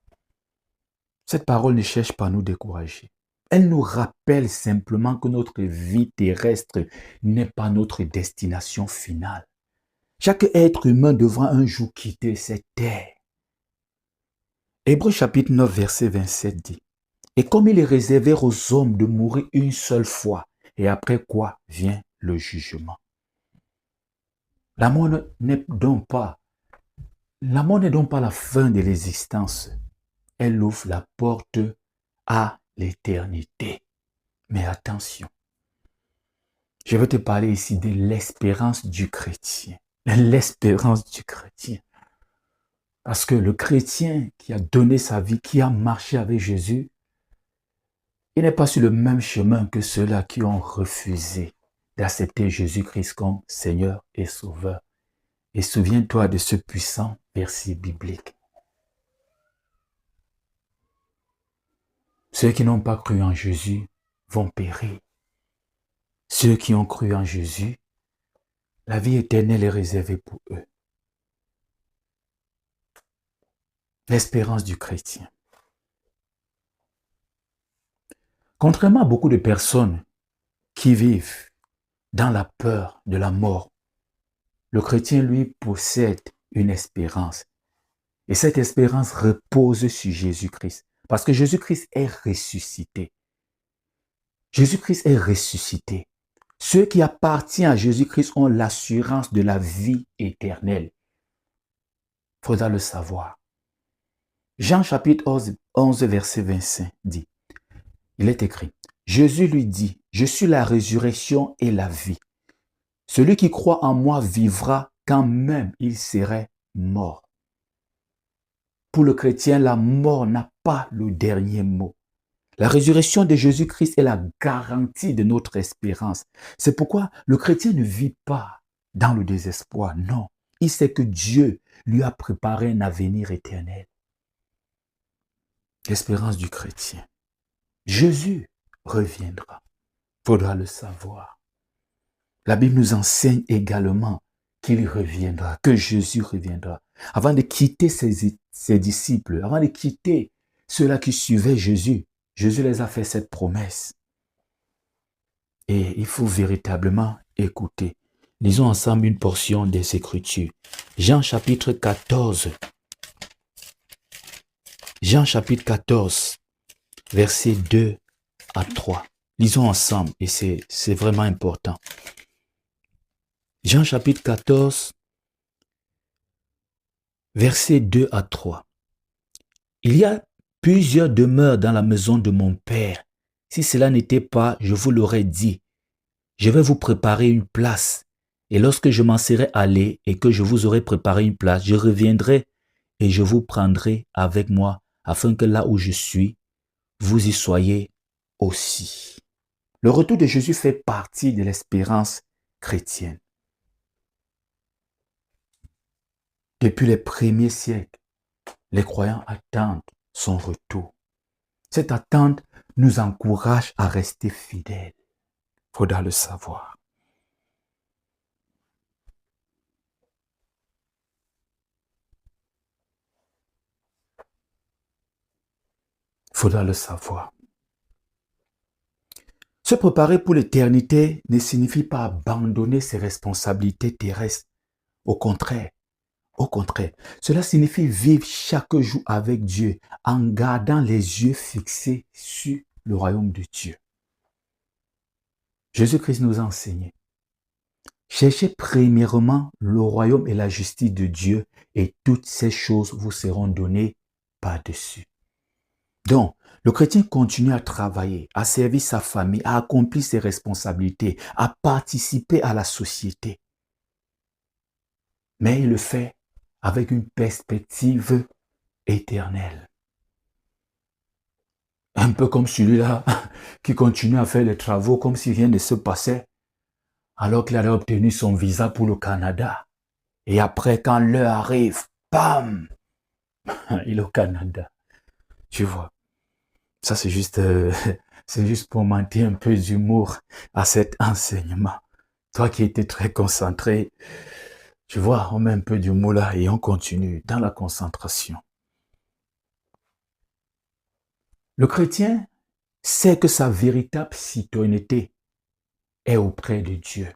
A: Cette parole ne cherche pas à nous décourager. Elle nous rappelle simplement que notre vie terrestre n'est pas notre destination finale. Chaque être humain devra un jour quitter cette terre. Hébreux chapitre 9, verset 27 dit, « Et comme il est réservé aux hommes de mourir une seule fois, et après quoi vient le jugement. » La mort n'est donc pas la fin de l'existence. Elle ouvre la porte à l'éternité. Mais attention, je veux te parler ici de l'espérance du chrétien. L'espérance du chrétien. Parce que le chrétien qui a donné sa vie, qui a marché avec Jésus, il n'est pas sur le même chemin que ceux-là qui ont refusé d'accepter Jésus-Christ comme Seigneur et Sauveur. Et souviens-toi de ce puissant verset biblique. Ceux qui n'ont pas cru en Jésus vont périr. Ceux qui ont cru en Jésus, la vie éternelle est réservée pour eux. L'espérance du chrétien. Contrairement à beaucoup de personnes qui vivent dans la peur de la mort, le chrétien, lui, possède une espérance. Et cette espérance repose sur Jésus-Christ. Parce que Jésus-Christ est ressuscité. Jésus-Christ est ressuscité. Ceux qui appartiennent à Jésus-Christ ont l'assurance de la vie éternelle. Il faudra le savoir. Jean chapitre 11 verset 25 dit, il est écrit, Jésus lui dit, je suis la résurrection et la vie. Celui qui croit en moi vivra quand même il serait mort. Pour le chrétien, la mort n'a pas le dernier mot. La résurrection de Jésus-Christ est la garantie de notre espérance. C'est pourquoi le chrétien ne vit pas dans le désespoir. Non, il sait que Dieu lui a préparé un avenir éternel. L'espérance du chrétien. Jésus reviendra. Il faudra le savoir. La Bible nous enseigne également qu'il reviendra, que Jésus reviendra. Avant de quitter ses disciples, avant de quitter ceux-là qui suivaient Jésus, Jésus les a fait cette promesse. Et il faut véritablement écouter. Lisons ensemble une portion des Écritures. Jean chapitre 14. Jean chapitre 14, versets 2 à 3. Lisons ensemble et c'est vraiment important. Jean chapitre 14, versets 2 à 3. Il y a plusieurs demeures dans la maison de mon Père. Si cela n'était pas, je vous l'aurais dit. Je vais vous préparer une place. Et lorsque je m'en serai allé et que je vous aurai préparé une place, je reviendrai et je vous prendrai avec moi, afin que là où je suis, vous y soyez aussi. Le retour de Jésus fait partie de l'espérance chrétienne. Depuis les premiers siècles, les croyants attendent son retour. Cette attente nous encourage à rester fidèles. Il faudra le savoir. Il faudra le savoir. Se préparer pour l'éternité ne signifie pas abandonner ses responsabilités terrestres. Au contraire, cela signifie vivre chaque jour avec Dieu en gardant les yeux fixés sur le royaume de Dieu. Jésus-Christ nous a enseigné. Cherchez premièrement le royaume et la justice de Dieu et toutes ces choses vous seront données par-dessus. Donc, le chrétien continue à travailler, à servir sa famille, à accomplir ses responsabilités, à participer à la société. Mais il le fait avec une perspective éternelle. Un peu comme celui-là qui continue à faire les travaux comme si rien ne se passait, alors qu'il avait obtenu son visa pour le Canada. Et après, quand l'heure arrive, bam, il est au Canada. Tu vois, ça c'est juste pour monter un peu d'humour à cet enseignement. Toi qui étais très concentré, tu vois, on met un peu d'humour là et on continue dans la concentration. Le chrétien sait que sa véritable citoyenneté est auprès de Dieu.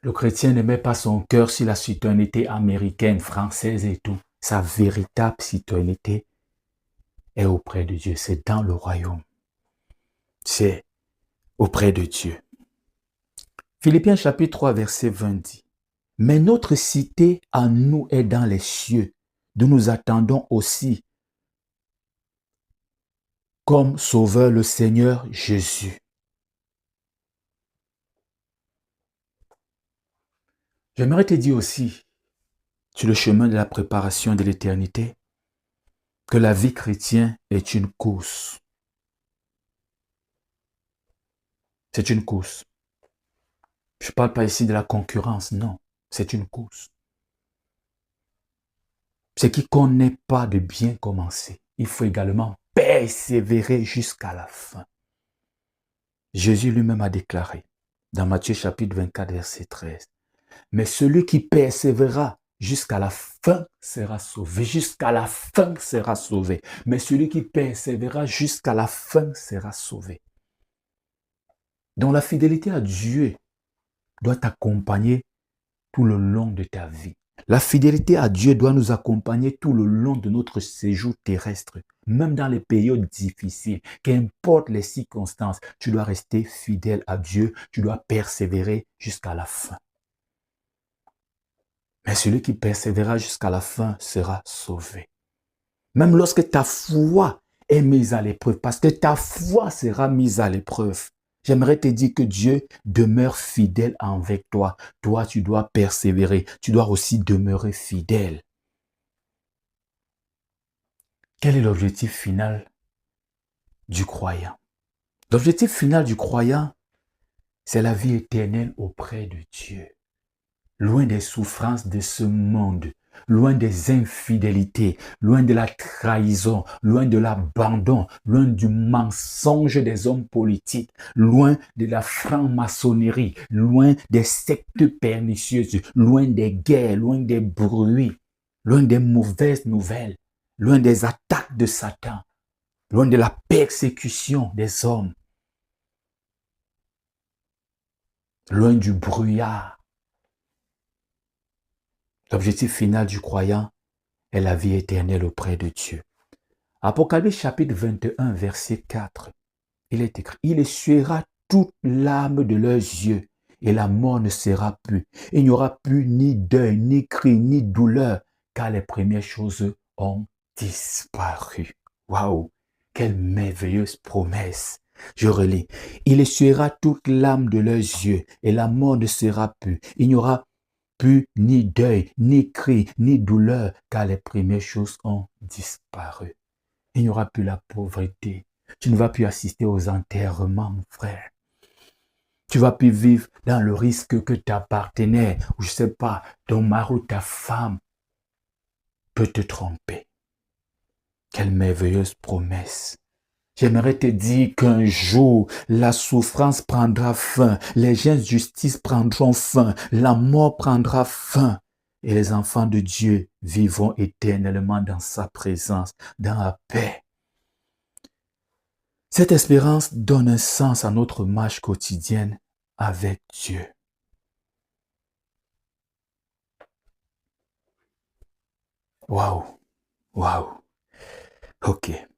A: Le chrétien ne met pas son cœur sur la citoyenneté américaine, française et tout. Sa véritable citoyenneté est auprès de Dieu. C'est dans le royaume. C'est auprès de Dieu. Philippiens chapitre 3, verset 20 dit, « Mais notre cité à nous est dans les cieux, d'où nous attendons aussi comme sauveur le Seigneur Jésus. » J'aimerais te dire aussi, sur le chemin de la préparation de l'éternité, que la vie chrétienne est une course. C'est une course. Je ne parle pas ici de la concurrence, non. C'est une course. Ce qu'on n'est pas de bien commencer, il faut également persévérer jusqu'à la fin. Jésus lui-même a déclaré dans Matthieu chapitre 24, verset 13, « Mais celui qui persévérera jusqu'à la fin sera sauvé. Jusqu'à la fin sera sauvé. Mais celui qui persévérera jusqu'à la fin sera sauvé. » Donc la fidélité à Dieu doit t'accompagner tout le long de ta vie. La fidélité à Dieu doit nous accompagner tout le long de notre séjour terrestre, même dans les périodes difficiles. Qu'importe les circonstances, tu dois rester fidèle à Dieu, tu dois persévérer jusqu'à la fin. Mais celui qui persévérera jusqu'à la fin sera sauvé. Même lorsque ta foi est mise à l'épreuve, parce que ta foi sera mise à l'épreuve. J'aimerais te dire que Dieu demeure fidèle avec toi. Toi, tu dois persévérer. Tu dois aussi demeurer fidèle. Quel est l'objectif final du croyant? L'objectif final du croyant, c'est la vie éternelle auprès de Dieu. Loin des souffrances de ce monde, loin des infidélités, loin de la trahison, loin de l'abandon, loin du mensonge des hommes politiques, loin de la franc-maçonnerie, loin des sectes pernicieuses, loin des guerres, loin des bruits, loin des mauvaises nouvelles, loin des attaques de Satan, loin de la persécution des hommes, loin du brouillard. L'objectif final du croyant est la vie éternelle auprès de Dieu. Apocalypse chapitre 21, verset 4, il est écrit, « Il essuiera toute larme de leurs yeux, et la mort ne sera plus. Il n'y aura plus ni deuil, ni cri, ni douleur, car les premières choses ont disparu. » Waouh, quelle merveilleuse promesse. Je relis, « Il essuiera toute larme de leurs yeux, et la mort ne sera plus. Il n'y aura plus ni deuil, ni cri, ni douleur, car les premières choses ont disparu. » Il n'y aura plus la pauvreté. Tu ne vas plus assister aux enterrements, mon frère. Tu ne vas plus vivre dans le risque que ta partenaire, ou je ne sais pas, ton mari ou ta femme peut te tromper. Quelle merveilleuse promesse. J'aimerais te dire qu'un jour, la souffrance prendra fin, les injustices prendront fin, la mort prendra fin, et les enfants de Dieu vivront éternellement dans sa présence, dans la paix. Cette espérance donne un sens à notre marche quotidienne avec Dieu. Waouh, waouh, ok.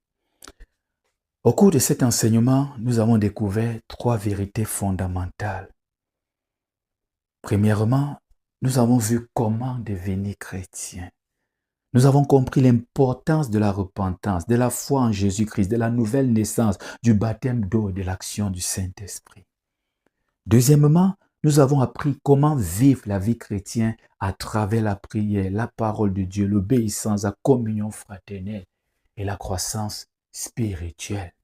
A: Au cours de cet enseignement, nous avons découvert 3 vérités fondamentales. Premièrement, nous avons vu comment devenir chrétien. Nous avons compris l'importance de la repentance, de la foi en Jésus-Christ, de la nouvelle naissance, du baptême d'eau et de l'action du Saint-Esprit. Deuxièmement, nous avons appris comment vivre la vie chrétienne à travers la prière, la parole de Dieu, l'obéissance, la communion fraternelle et la croissance spirituelle.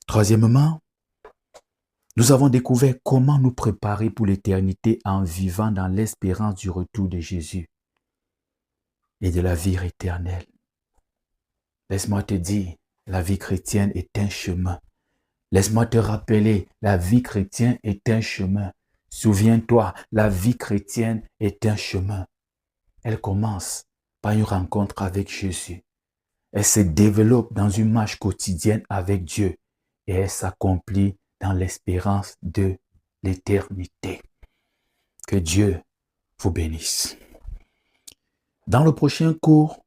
A: Troisièmement, nous avons découvert comment nous préparer pour l'éternité en vivant dans l'espérance du retour de Jésus et de la vie éternelle. Laisse-moi te dire, la vie chrétienne est un chemin. Laisse-moi te rappeler, la vie chrétienne est un chemin. Souviens-toi, la vie chrétienne est un chemin. Elle commence par une rencontre avec Jésus. Elle se développe dans une marche quotidienne avec Dieu et elle s'accomplit dans l'espérance de l'éternité. Que Dieu vous bénisse. Dans le prochain cours,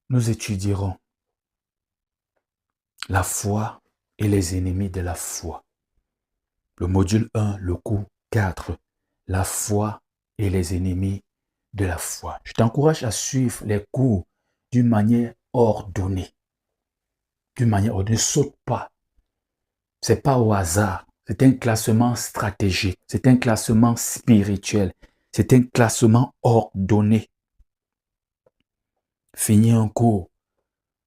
A: nous étudierons la foi et les ennemis de la foi. Le module 1, le cours 4, la foi et les ennemis de la foi. Je t'encourage à suivre les cours d'une manière ordonnée. D'une manière ordonnée, ne saute pas. Ce n'est pas au hasard. C'est un classement stratégique. C'est un classement spirituel. C'est un classement ordonné. Finis un cours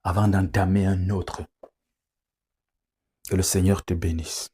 A: avant d'entamer un autre. Que le Seigneur te bénisse.